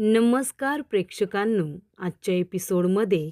नमस्कार प्रेक्षकांनो, आजच्या एपिसोडमध्ये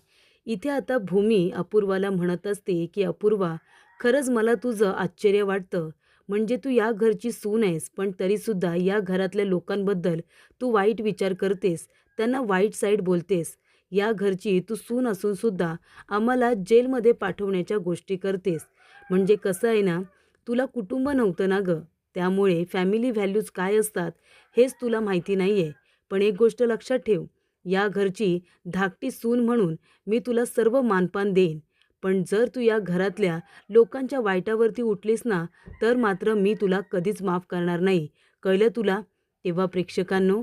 इथे आता भूमी अपूर्वाला म्हणत असते की अपूर्वा, खरंच मला तुझं आश्चर्य वाटतं. म्हणजे तू या घरची सून आहेस, पण तरीसुद्धा या घरातल्या लोकांबद्दल तू वाईट विचार करतेस, त्यांना वाईट साईड बोलतेस. या घरची तू सून असूनसुद्धा आम्हाला जेलमध्ये पाठवण्याच्या गोष्टी करतेस. म्हणजे कसं आहे ना, तुला कुटुंब नव्हतं ना गं, त्यामुळे फॅमिली व्हॅल्यूज काय असतात हेच तुला माहिती नाही आहे. पण एक गोष्ट लक्षात ठेव, या घरची धाकटी सून म्हणून मी तुला सर्व मानपान देईन. पण जर तू या घरातल्या लोकांच्या वाईटावरती उठलीस ना, तर मात्र मी तुला कधीच माफ करणार नाही. कळलं तुला? तेव्हा प्रेक्षकांनो,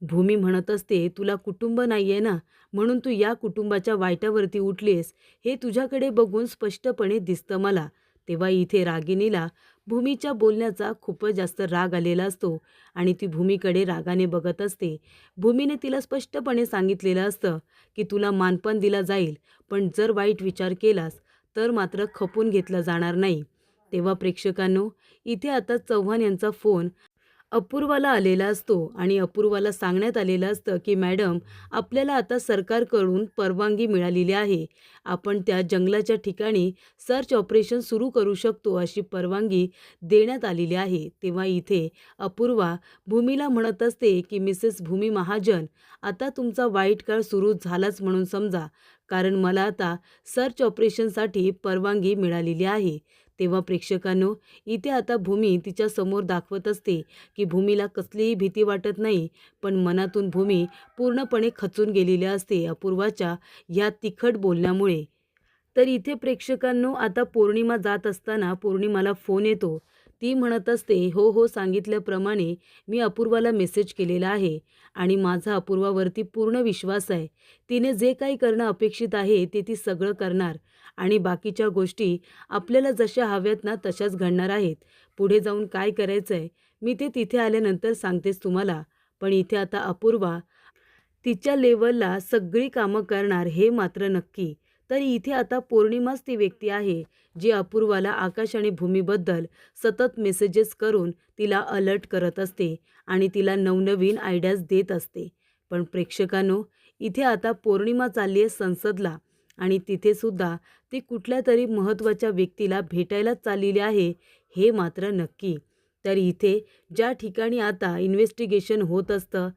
भूमी म्हणत असते, तुला कुटुंब नाही आहे ना, म्हणून तू या कुटुंबाच्या वाईटावरती उठलीस, हे तुझ्याकडे बघून स्पष्टपणे दिसतं मला. तेव्हा इथे रागिणीला भूमीच्या बोलण्याचा खूपच जास्त राग आलेला असतो आणि ती भूमीकडे रागाने बघत असते. भूमीने तिला स्पष्टपणे सांगितलेलं असतं की तुला मानपण दिला जाईल, पण जर वाईट विचार केलास तर मात्र खपून घेतला जाणार नाही. तेव्हा प्रेक्षकांनो, इथे आता चव्हाण यांचा फोन अपूर्वाला आलेला असतो आणि अपूर्वाला सांगण्यात आलेलं असतं की मॅडम, आपल्याला आता सरकारकडून परवानगी मिळालेली आहे. आपण त्या जंगलाच्या ठिकाणी सर्च ऑपरेशन सुरू करू शकतो अशी परवानगी देण्यात आलेली आहे. तेव्हा इथे अपूर्वा भूमीला म्हणत असते की मिसेस भूमी महाजन, आता तुमचा वाईट काळ सुरू झालाच म्हणून समजा, कारण मला आता सर्च ऑपरेशनसाठी परवानगी मिळालेली आहे. तेव्हा प्रेक्षकांनो, इथे आता भूमी तिच्या समोर दाखवत असते की भूमीला कसलीही भीती वाटत नाही, पण मनातून भूमी पूर्णपणे खचून गेलेली असते अपूर्वाच्या ह्या तिखट बोलण्यामुळे. तर इथे प्रेक्षकांनो, आता पौर्णिमा जात असताना पौर्णिमाला फोन येतो. ती म्हणत असते, हो हो, सांगितल्याप्रमाणे मी अपूर्वाला मेसेज केलेला आहे आणि माझा अपूर्वावरती पूर्ण विश्वास आहे. तिने जे काही करणं अपेक्षित आहे ते ती सगळं करणार आणि बाकीच्या गोष्टी आपल्याला जशा हव्यात ना तशाच घडणार आहेत. पुढे जाऊन काय करायचं आहे मी ते तिथे आल्यानंतर सांगतेच तुम्हाला. पण इथे आता अपूर्वा तिच्या लेवलला सगळी कामं करणार हे मात्र नक्की. तर इथे आता पौर्णिमाच ती व्यक्ती आहे जी अपूर्वाला आकाश आणि भूमीबद्दल सतत मेसेजेस करून तिला अलर्ट करत असते आणि तिला नवनवीन आयडियाज देत असते. पण प्रेक्षकांनो, इथे आता पौर्णिमा चालली आहे संसदला आणि तिथे सुद्धा ती कुठल्या तरी महत्त्वाच्या व्यक्तीला भेटायलाच चाललेली आहे हे मात्र नक्की. तर इथे ज्या ठिकाणी आता इन्व्हेस्टिगेशन होत असतं,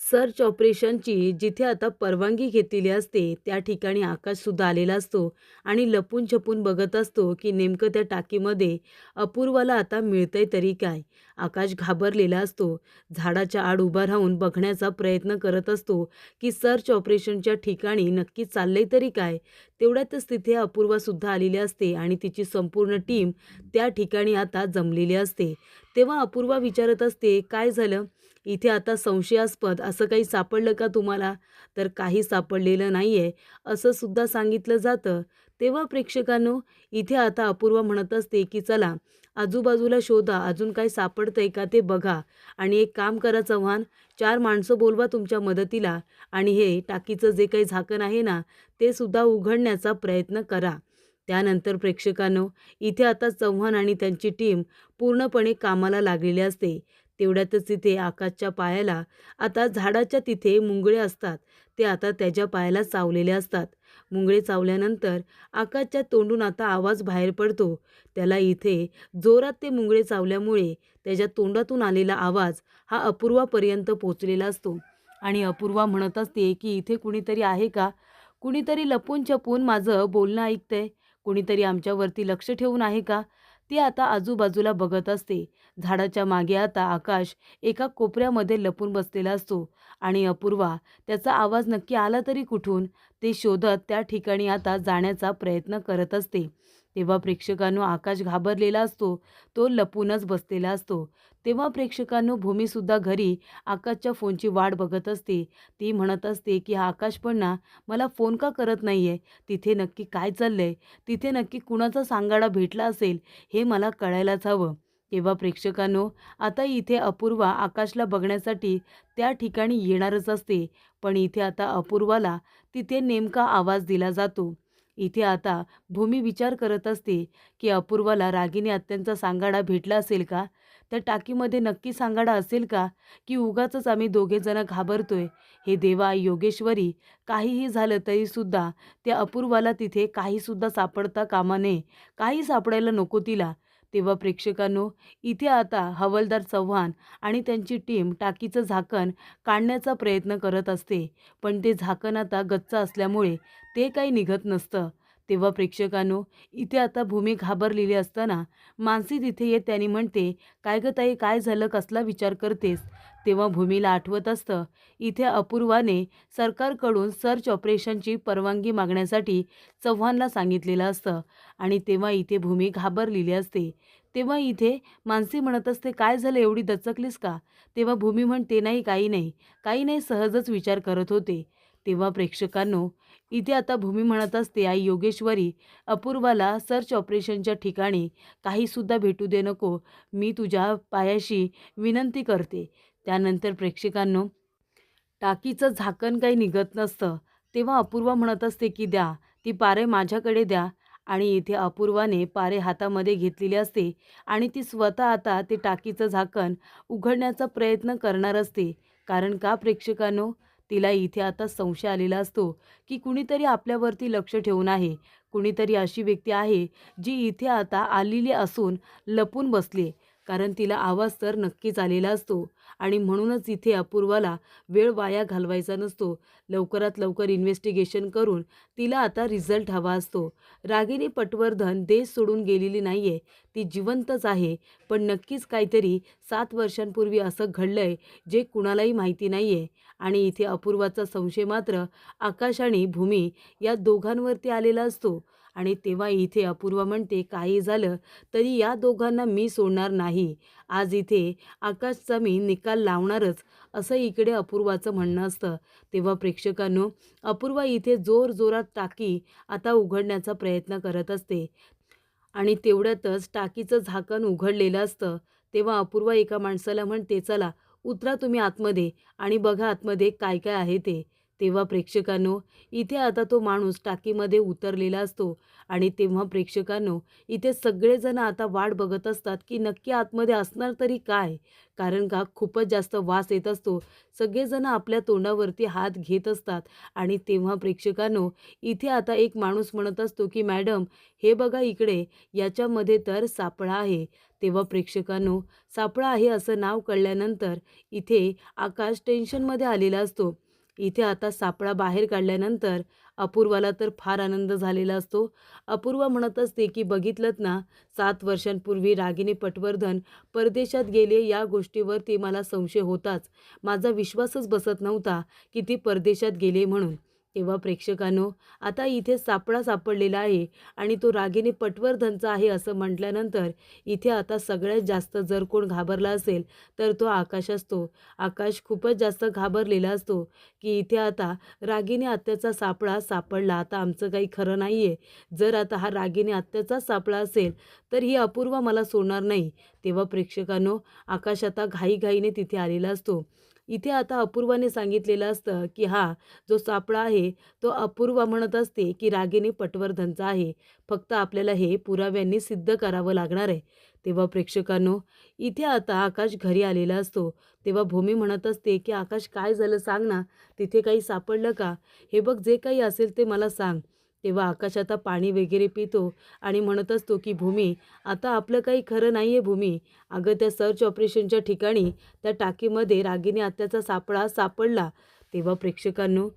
सर्च ऑपरेशनची जिथे आता परवानगी घेतलेली असते, त्या ठिकाणी आकाशसुद्धा आलेला असतो आणि लपून छपून बघत असतो की नेमकं त्या टाकीमध्ये अपूर्वाला आता मिळतंय तरी काय. आकाश घाबरलेला असतो. झाडाच्या आड उभा राहून बघण्याचा प्रयत्न करत असतो की सर्च ऑपरेशनच्या ठिकाणी नक्की चाललंय तरी काय. तेवढ्यातच तिथे अपूर्वासुद्धा आलेली असते आणि तिची संपूर्ण टीम त्या ठिकाणी आता जमलेली असते. तेव्हा अपूर्वा विचारत असते, काय झालं? इथे आता संशयास्पद असं काही सापडलं का तुम्हाला? तर काही सापडलेलं नाही आहे, असं सुद्धा सांगितलं जातं. तेव्हा प्रेक्षकांनो, इथे आता अपूर्वा म्हणत असते की चला आजूबाजूला शोधा, अजून काही सापडतंय का ते बघा आणि एक काम करा चव्हाण, 4 माणसं बोलवा तुमच्या मदतीला आणि हे टाकीचं जे काही झाकण आहे ना, ते सुद्धा उघडण्याचा प्रयत्न करा. त्यानंतर प्रेक्षकांनो, इथे आता चव्हाण आणि त्यांची टीम पूर्णपणे कामाला लागलेली असते. तेवढ्यातच तिथे आकाशच्या पायाला आता झाडाच्या तिथे मुंगळे असतात. ते आता त्याच्या पायाला चावलेले असतात. मुंगळे चावल्यानंतर आकाशच्या तोंडून आता आवाज बाहेर पडतो. त्याला इथे जोरात ते मुंगळे चावल्यामुळे त्याच्या तोंडातून आलेला आवाज हा अपूर्वापर्यंत पोचलेला असतो आणि अपूर्वा म्हणत असते की इथे कुणीतरी आहे का? कुणीतरी लपून छपून माझं बोलणं ऐकतंय? कुणीतरी आमच्यावरती लक्ष ठेवून आहे का? ती आता आजूबाजूला बघत असते. झाडाच्या मागे आता आकाश एका कोपऱ्यामध्ये लपून बसलेला असतो आणि अपूर्वा त्याचा आवाज नक्की आला तरी कुठून ते शोधत त्या ठिकाणी आता जाण्याचा प्रयत्न करत असते. तेव्हा प्रेक्षकांनो, आकाश घाबरलेला असतो. तो लपूनच बसलेला असतो. तेव्हा प्रेक्षकांनो, भूमीसुद्धा घरी आकाशच्या फोनची वाट बघत असते. ती म्हणत असते की हा आकाश पण ना मला फोन का करत नाही आहे? तिथे नक्की काय चाललंय? तिथे नक्की कुणाचा सांगाडा भेटला असेल हे मला कळायलाच हवं. तेव्हा प्रेक्षकांनो, आता इथे अपूर्वा आकाशला बघण्यासाठी त्या ठिकाणी येणारच असते. पण इथे आता अपूर्वाला तिथे नेमका आवाज दिला जातो. इथे आता भूमी विचार करत असते की अपूर्वाला रागिनी आत्यांचा सांगाडा भेटला असेल का? त्या टाकीमध्ये नक्की सांगाडा असेल का, की उगाचच आम्ही दोघेजण घाबरतोय? हे देवा योगेश्वरी, काहीही झालं तरीसुद्धा त्या अपूर्वाला तिथे काहीसुद्धा सापडता कामा नये, काही सापडायला नको तिला. तेव्हा प्रेक्षकांनो, इथे आता हवालदार चव्हाण आणि त्यांची टीम टाकीचं झाकण काढण्याचा प्रयत्न करत असते. पण ते झाकण आता गच्च असल्यामुळे ते काही निघत नसतं. तेव्हा प्रेक्षकांनो, इथे आता भूमी घाबरलेली असताना मानसी तिथे येत त्यांनी म्हणते, "काय गं ताई, काय झालं? कसला विचार करतेस?" तेव्हा भूमीला आठवत असतं, इथे अपूर्वाने सरकारकडून सर्च ऑपरेशनची परवानगी मागण्यासाठी चव्हाणला सांगितलेलं असतं आणि तेव्हा इथे भूमी घाबरलेली असते. तेव्हा इथे मानसी म्हणत असते, "काय झालं? एवढी दचकलीस का?" तेव्हा भूमी म्हणते, "नाही, काही नाही. काही नाही, सहजच विचार करत होते." तेव्हा प्रेक्षकांनो, इथे आता भूमी म्हणत असते, "आई योगेश्वरी, अपूर्वाला सर्च ऑपरेशनच्या ठिकाणी काहीसुद्धा भेटू दे नको. मी तुझ्या पायाशी विनंती करते." त्यानंतर प्रेक्षकांनो, टाकीचं झाकण काही निघत नसतं. तेव्हा अपूर्वा म्हणत असते, की "द्या, ती पारे माझ्याकडे द्या." आणि इथे अपूर्वाने पारे हातामध्ये घेतलेली असते आणि ती स्वतः आता ते टाकीचं झाकण उघडण्याचा प्रयत्न करणार असते. कारण का प्रेक्षकांनो, तिला इथे आता संशय आलेला असतो, की कुणीतरी आपल्यावरती लक्ष ठेवून आहे. कुणीतरी अशी व्यक्ती आहे, जी इथे आता आलेली असून लपून बसली. कारण तिला आवाज तर नक्कीच आलेला असतो आणि म्हणूनच इथे अपूर्वाला वेळ वाया घालवायचा नसतो. लवकरात लवकर इन्व्हेस्टिगेशन करून तिला आता रिझल्ट हवा असतो. रागिनी पटवर्धन देश सोडून गेलेली नाहीये, ती जिवंतच आहे. पण नक्कीच काहीतरी 7 वर्षांपूर्वी असं घडलंय जे कुणालाही माहिती नाहीये. आणि इथे अपूर्वाचा संशय मात्र आकाश आणि भूमी या दोघांवरती आलेला असतो. आणि तेव्हा इथे अपूर्वा म्हणते, "काही झालं तरी या दोघांना मी सोडणार नाही. आज इथे आकाशचा मी निकाल लावणारच." असं इकडे अपूर्वाचं म्हणणं असतं. तेव्हा प्रेक्षकांनो, अपूर्वा इथे जोरजोरात टाकी आता उघडण्याचा प्रयत्न करत असते आणि तेवढ्यातच टाकीचं झाकण उघडलेलं असतं. तेव्हा अपूर्वा एका माणसाला म्हणते, "चला, उतरा तुम्ही आतमध्ये आणि बघा आतमध्ये काय काय आहे ते." तेव्हा प्रेक्षकांनो, इथे आता तो माणूस टाकीमध्ये उतरलेला असतो आणि तेव्हा प्रेक्षकांनो, इथे सगळेजण आता वाट बघत असतात, की नक्की आतमध्ये असणार तरी काय? कारण का खूपच जास्त वास येत असतो. सगळेजण आपल्या तोंडावरती हात घेत असतात आणि तेव्हा प्रेक्षकांनो, इथे आता एक माणूस म्हणत असतो, की "मॅडम, हे बघा इकडे, याच्यामध्ये तर सापळा आहे." तेव्हा प्रेक्षकांनो, सापळा आहे असं नाव कळल्यानंतर इथे आकाश टेन्शनमध्ये आलेला असतो. इथे आता सापळा बाहेर काढल्यानंतर अपूर्वाला तर फार आनंद झालेला असतो. अपूर्वा म्हणत असते, की "बघितलंत ना, 7 वर्षांपूर्वी रागिनी पटवर्धन परदेशात गेले या गोष्टीवरती मला संशय होताच. माझा विश्वासच बसत नव्हता, की ती परदेशात गेले म्हणून." तेव्हा प्रेक्षकांनो, आता इथे सापळा सापडलेला आहे आणि तो रागिनी पटवर्धनचा आहे असं म्हटल्यानंतर इथे आता सगळ्यात जास्त जर कोण घाबरला असेल तर तो आकाश असतो. आकाश खूपच जास्त घाबरलेला असतो, की इथे आता रागिनी आत्याचा सापळा सापडला. आता आमचं काही खरं नाही आहे. जर आता हा रागिनी आत्याचाच सापळा असेल तर ही अपूर्वा मला सोडणार नाही. तेव्हा प्रेक्षकांनो, आकाश आता घाईघाईने तिथे आलेला असतो. इथे आता अपूर्वाने सांगितलेलं असतं, की हा जो सापळा आहे तो अपूर्वा म्हणत असते, की रागिनी पटवर्धनचा आहे. फक्त आपल्याला हे पुराव्यांनी सिद्ध करावं लागणार आहे. तेव्हा प्रेक्षकांनो, इथे आता आकाश घरी आलेला असतो. तेव्हा भूमी म्हणत असते, की "आकाश, काय झालं सांग ना? तिथे काही सापडलं का? हे बघ, जे काही असेल ते मला सांग." तेव्हा आकाश आता पाणी वगैरे पितो आणि म्हणत असतो, की "भूमी, आता आपलं काही खरं नाही आहे भूमी. अगं, त्या सर्च ऑपरेशनच्या ठिकाणी त्या टाकीमध्ये रागिनी आत्याचा सापळा सापडला." तेव्हा प्रेक्षकांनो,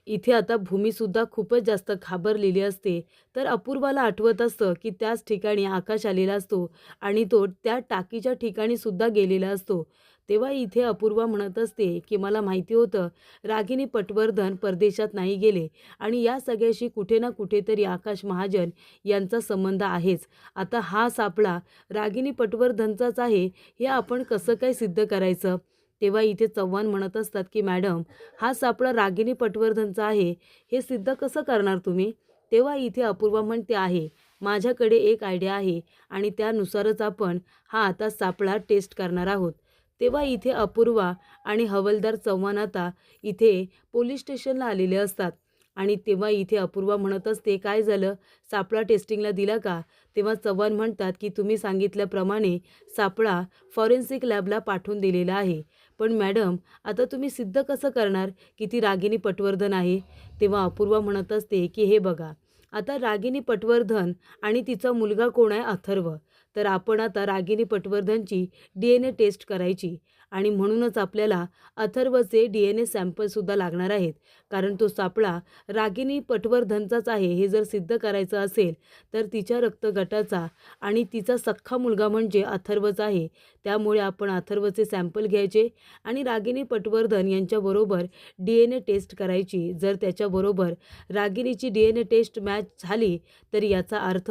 इथे आता भूमीसुद्धा खूपच जास्त घाबरलेली असते. तर अपूर्वाला आठवत असतं, की त्याच ठिकाणी आकाश आलेला असतो आणि तो त्या टाकीच्या ठिकाणी सुद्धा गेलेला असतो. तेव्हा इथे अपूर्वा म्हणत असते, की "मला माहिती होतं रागिनी पटवर्धन परदेशात नाही गेले आणि या सगळ्याशी कुठे ना कुठेतरी आकाश महाजन यांचा संबंध आहेच. आता हा सापळा रागिनी पटवर्धनचाच आहे, हे आपण कसं काय सिद्ध करायचं?" तेव्हा इथे चव्हाण म्हणत असतात, की "मॅडम, हा सापळा रागिनी पटवर्धनचा आहे, हे सिद्ध कसं करणार तुम्ही?" तेव्हा इथे अपूर्वा म्हणते, "आहे, माझ्याकडे एक आयडिया आहे आणि त्यानुसारच आपण हा आता सापळा टेस्ट करणार आहोत." तेव्हा इथे अपूर्वा आणि हवालदार चव्हाण आता इथे पोलीस स्टेशनला आलेले असतात आणि तेव्हा इथे अपूर्वा म्हणत असते, काय झालं, सापळा टेस्टिंगला दिला का? तेव्हा चव्हाण म्हणतात की तुम्ही सांगितल्याप्रमाणे सापळा फॉरेन्सिक लॅबला पाठवून दिलेला आहे. पण मॅडम, आता तुम्ही सिद्ध कसं करणार की ती रागिनी पटवर्धन आहे? तेव्हा अपूर्वा म्हणत असते की हे बघा, आता रागिनी पटवर्धन आणि तिचा मुलगा कोण आहे, अथर्व. तर आपण आता रागिनी पटवर्धनची DNA टेस्ट करायची आणि म्हणूनच आपल्याला अथर्वचे DNA सॅम्पलसुद्धा लागणार आहेत. कारण तो सापळा रागिनी पटवर्धनचाच आहे हे जर सिद्ध करायचं असेल तर तिच्या रक्तगटाचा आणि तिचा सख्खा मुलगा म्हणजे अथर्वच आहे. त्यामुळे आपण अथर्वचे सॅम्पल घ्यायचे आणि रागिनी पटवर्धन यांच्याबरोबर DNA टेस्ट करायची. जर त्याच्याबरोबर रागिनीची DNA टेस्ट मॅच झाली तर याचा अर्थ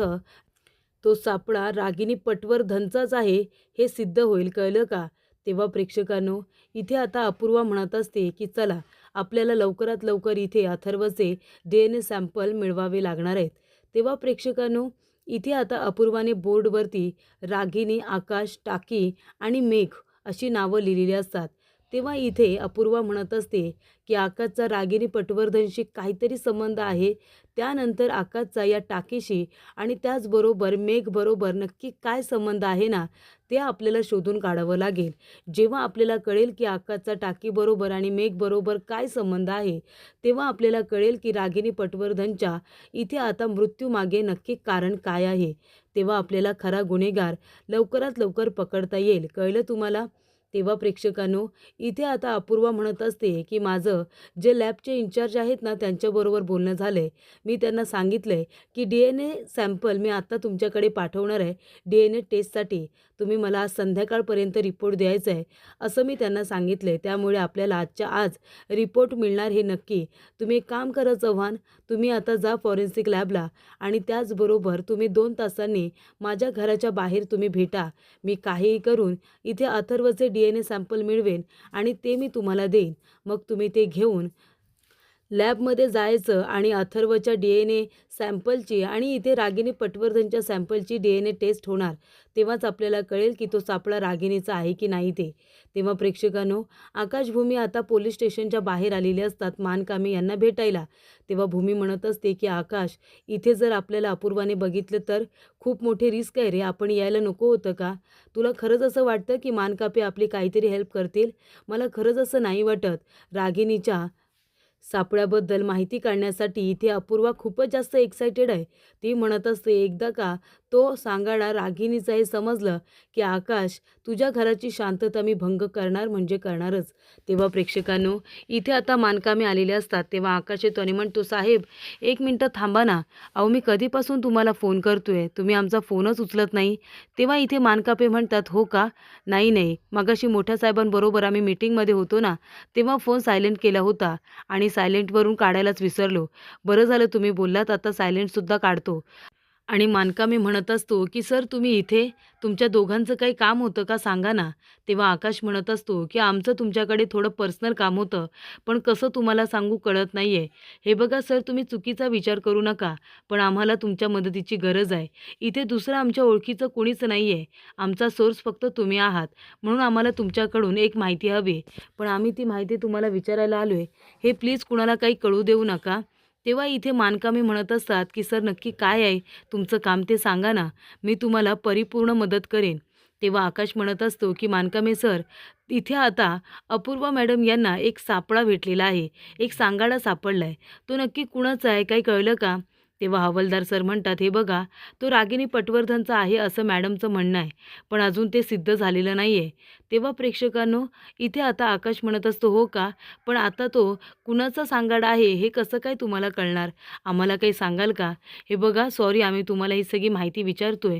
तो सापळा रागिनी पटवर्धनचाच आहे हे सिद्ध होईल, कळलं का? तेव्हा प्रेक्षकांनो, इथे आता अपूर्वा म्हणत असते की चला, आपल्याला लवकरात लवकर इथे अथर्वचे DNA सॅम्पल मिळवावे लागणार आहेत. तेव्हा प्रेक्षकांनो, इथे आता अपूर्वाने बोर्डवरती रागिनी, आकाश, टाकी आणि मेघ अशी नावं लिहिलेली असतात. तेव्हा इथे अपूर्वा म्हणत असते की आकाशचा रागिनी पटवर्धनशी काहीतरी संबंध आहे. त्यानंतर आकाशचा या टाकीशी आणि त्याचबरोबर मेघबरोबर नक्की काय संबंध आहे ना, ते आपल्याला शोधून काढावं लागेल. जेव्हा आपल्याला कळेल की आकाशचा टाकीबरोबर आणि मेघबरोबर काय संबंध आहे, तेव्हा आपल्याला कळेल की रागिनी पटवर्धनच्या इथे आता मृत्यूमागे नक्की कारण काय आहे. तेव्हा आपल्याला खरा गुन्हेगार लवकरात लवकर पकडता येईल, कळलं तुम्हाला? तेव्हा प्रेक्षकांनो, इथे आता अपूर्वा म्हणत असते की माझं जे लॅबचे इन्चार्ज आहेत ना, त्यांच्याबरोबर बोलणं झालं आहे. मी त्यांना सांगितलं आहे की DNA सॅम्पल मी आत्ता तुमच्याकडे पाठवणार आहे DNA टेस्टसाठी. तुम्ही मला आज संध्याकाळपर्यंत रिपोर्ट द्यायचा आहे, असं मी त्यांना सांगितलं आहे. त्यामुळे आपल्याला आजच्या आज रिपोर्ट मिळणार हे नक्की. तुम्ही एक काम करा चव्हाण, तुम्ही आता जा फॉरेन्सिक लॅबला आणि त्याचबरोबर तुम्ही 2 तासांनी माझ्या घराच्या बाहेर तुम्ही भेटा. मी काहीही करून इथे अथर्वचे DNA सॅम्पल मिळवेन आणि ते मी तुम्हाला देईन. मग तुम्ही ते घेऊन लॅबमध्ये जायचं आणि अथर्वच्या DNA सॅम्पलची आणि इथे रागिनी पटवर्धनच्या सॅम्पलची DNA टेस्ट होणार. तेव्हाच आपल्याला कळेल की तो सापळा रागिनीचा आहे की नाही ते. तेव्हा प्रेक्षकांनो, आकाश, भूमी आता पोलीस स्टेशनच्या बाहेर आलेले असतात मानकामी यांना भेटायला. तेव्हा भूमी म्हणत असते की आकाश, इथे जर आपल्याला अपूर्वाने बघितलं तर खूप मोठी रिस्क आहे रे, आपण यायला नको होतं का? तुला खरंच असं वाटतं की मानकापे आपली काहीतरी हेल्प करतील? मला खरंच असं नाही वाटत. रागिनीच्या सापळ्याबद्दल माहिती काढण्यासाठी इथे अपूर्वा खूपच जास्त एक्सायटेड आहे. ती म्हणत असते, एकदा का तो सांगाडा रागिनीचा हे समजलं की आकाश, तुझ्या घराची शांतता मी भंग करणार म्हणजे करणारच. तेव्हा प्रेक्षकांनो, इथे आता मानकामे आलेले असतात. तेव्हा आकाश येतो आणि म्हणतो, साहेब 1 मिनटं थांबा ना. अहो, मी कधीपासून तुम्हाला फोन करतोय, तुम्ही आमचा फोनच उचलत नाही. तेव्हा इथे मानकापे म्हणतात, हो का? नाही, मगाशी मोठ्या साहेबांबरोबर आम्ही मीटिंगमध्ये होतो ना, तेव्हा फोन सायलेंट केला होता आणि सायलेंटवरून काढायलाच विसरलो. बरं झालं तुम्ही बोललात, आता सायलेंटसुद्धा काढतो. आणि मानकामी म्हणत असतो की सर, तुम्ही इथे तुमच्या दोघांचं काही काम होतं का, सांगा ना. तेव्हा आकाश म्हणत असतो की आमचं तुमच्याकडे थोडं पर्सनल काम होतं, पण कसं तुम्हाला सांगू कळत नाही आहे. हे बघा सर, तुम्ही चुकीचा विचार करू नका, पण आम्हाला तुमच्या मदतीची गरज आहे. इथे दुसरं आमच्या ओळखीचं कोणीच नाही आहे. आमचा सोर्स फक्त तुम्ही आहात. म्हणून आम्हाला तुमच्याकडून एक माहिती हवी, पण आम्ही ती माहिती तुम्हाला विचारायला आलो आहे. हे प्लीज कुणाला काही कळू देऊ नका. तेव्हा इथे मानकामी म्हणत असतात की सर, नक्की काय आहे तुमचं काम ते सांगा ना, मी तुम्हाला परिपूर्ण मदत करेन. तेव्हा आकाश म्हणत असतो की मानकामे सर, इथे आता अपूर्वा मॅडम यांना एक सापळा भेटलेला आहे, एक सांगाडा सापडला आहे. तो नक्की कुणाचा आहे, काही कळलं का? तेव्हा हवालदार सर म्हणतात, हे बघा, तो रागिनी पटवर्धनचा आहे असं मॅडमचं म्हणणं आहे, पण अजून ते सिद्ध झालेलं नाही आहे. तेव्हा प्रेक्षकांनो, इथे आता आकाश म्हणत असतो, हो का? पण आता तो कुणाचा सांगाडा आहे हे कसं काय तुम्हाला कळणार? आम्हाला काही सांगाल का? हे बघा, सॉरी, आम्ही तुम्हाला ही सगळी माहिती विचारतोय,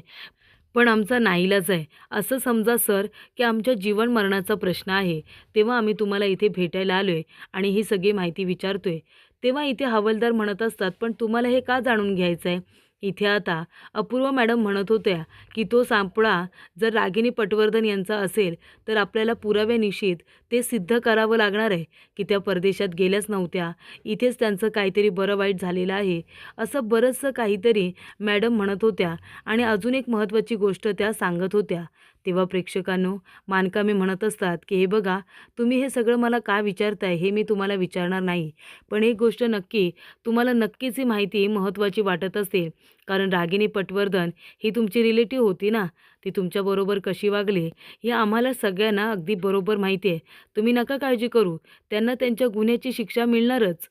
पण आमचा नाईलाज आहे. असं समजा सर की आमच्या जीवन मरणाचा प्रश्न आहे. तेव्हा आम्ही तुम्हाला इथे भेटायला आलोय आणि ही सगळी माहिती विचारतोय. तेव्हा इथे हवालदार म्हणत असतात, पण तुम्हाला हे का जाणून घ्यायचं आहे? इथे आता अपूर्वा मॅडम म्हणत होत्या की तो सापळा जर रागिनी पटवर्धन यांचा असेल तर आपल्याला पुराव्यानिशीत ते सिद्ध करावं लागणार आहे की त्या परदेशात गेल्याच नव्हत्या, इथेच त्यांचं काहीतरी बरं वाईट झालेलं आहे, असं बरंचसं काहीतरी मॅडम म्हणत होत्या आणि अजून एक महत्त्वाची गोष्ट त्या सांगत होत्या. तेव्हा प्रेक्षकांनो, मानकामे म्हणत असतात की हे बघा, तुम्ही हे सगळं मला का विचारताय हे मी तुम्हाला विचारणार नाही. पण एक गोष्ट नक्की, तुम्हाला नक्कीच ही माहिती महत्त्वाची वाटत असेल. कारण रागिनी पटवर्धन ही तुमची रिलेटिव्ह होती ना. ती तुमच्याबरोबर कशी वागली हे आम्हाला सगळ्यांना अगदी बरोबर माहिती आहे. तुम्ही नका काळजी करू. त्यांना त्यांच्या गुन्ह्याची शिक्षा मिळणारच.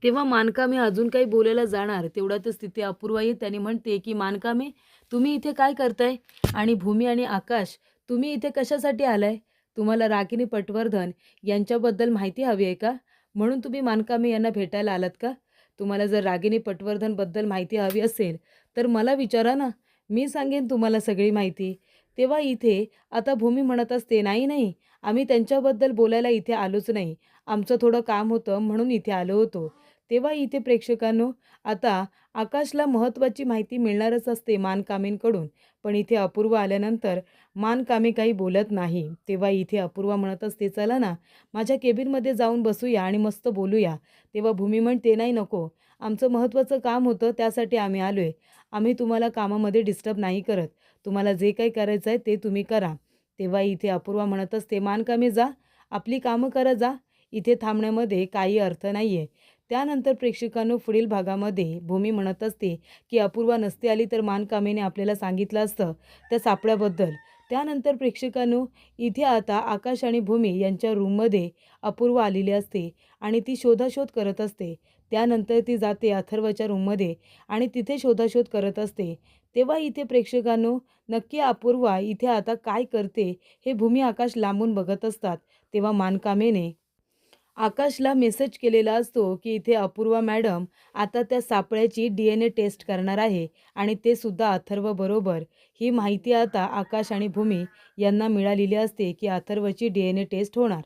तेव्हा मानकामे अजून काही बोलायला जाणार तेवढ्यातच तिथे अपूर्वा येते आणि म्हणते की मानकामे, तुम्ही इथे काय करताय? आणि भूमी आणि आकाश, तुम्ही इथे कशासाठी आलाय? तुम्हाला रागिनी पटवर्धन यांच्याबद्दल माहिती हवी आहे का? म्हणून तुम्ही मानकामे यांना भेटायला आलात का? तुम्हाला जर रागिनी पटवर्धनबद्दल माहिती हवी असेल तर मला विचारा ना, मी सांगेन तुम्हाला सगळी माहिती. तेव्हा इथे आता भूमी म्हणत असते, नाही नाही, आम्ही त्यांच्याबद्दल बोलायला इथे आलोच नाही. आमचं थोडं काम होतं म्हणून इथे आलो होतो. तेव्हा इथे प्रेक्षकांनो, आता आकाशला महत्त्वाची माहिती मिळणारच असते मानकामेंकडून. पण इथे अपूर्वा आल्यानंतर मानकामे काही बोलत नाही. तेव्हा इथे अपूर्वा म्हणत असते, चला ना, माझ्या केबिनमध्ये जाऊन बसूया आणि मस्त बोलूया. तेव्हा भूमी म्हणते, नाही नको, आमचं महत्त्वाचं काम होतं त्यासाठी आम्ही आलोय. आम्ही तुम्हाला कामामध्ये डिस्टर्ब नाही करत. तुम्हाला जे काही करायचं आहे ते तुम्ही करा. तेव्हा इथे अपूर्वा म्हणत असते, मानकामे जा, आपली कामं करा जा. इथे थांबण्यामध्ये काही अर्थ नाही आहे. त्यानंतर प्रेक्षकांनो, पुढील भागामध्ये भूमी म्हणत असते की अपूर्वा नसती आली तर मानकामेने आपल्याला सांगितलं असतं त्या सापळ्याबद्दल. त्यानंतर प्रेक्षकांनो, इथे आता आकाश आणि भूमी यांच्या रूममध्ये अपूर्वा आलेली असते आणि ती शोधाशोध करत असते. त्यानंतर ती जाते अथर्वच्या रूममध्ये आणि तिथे शोधाशोध करत असते. तेव्हा इथे प्रेक्षकांनो, नक्की अपूर्वा इथे आता काय करते हे भूमी आकाश लांबून बघत असतात. तेव्हा मानकामेने आकाशला मेसेज केलेला असतो की इथे अपूर्वा मॅडम आता त्या सापळ्याची DNA टेस्ट करणार आहे आणि ते सुद्धा अथर्वबरोबर. ही माहिती आता आकाश आणि भूमी यांना मिळालेली असते की अथर्वची DNA टेस्ट होणार.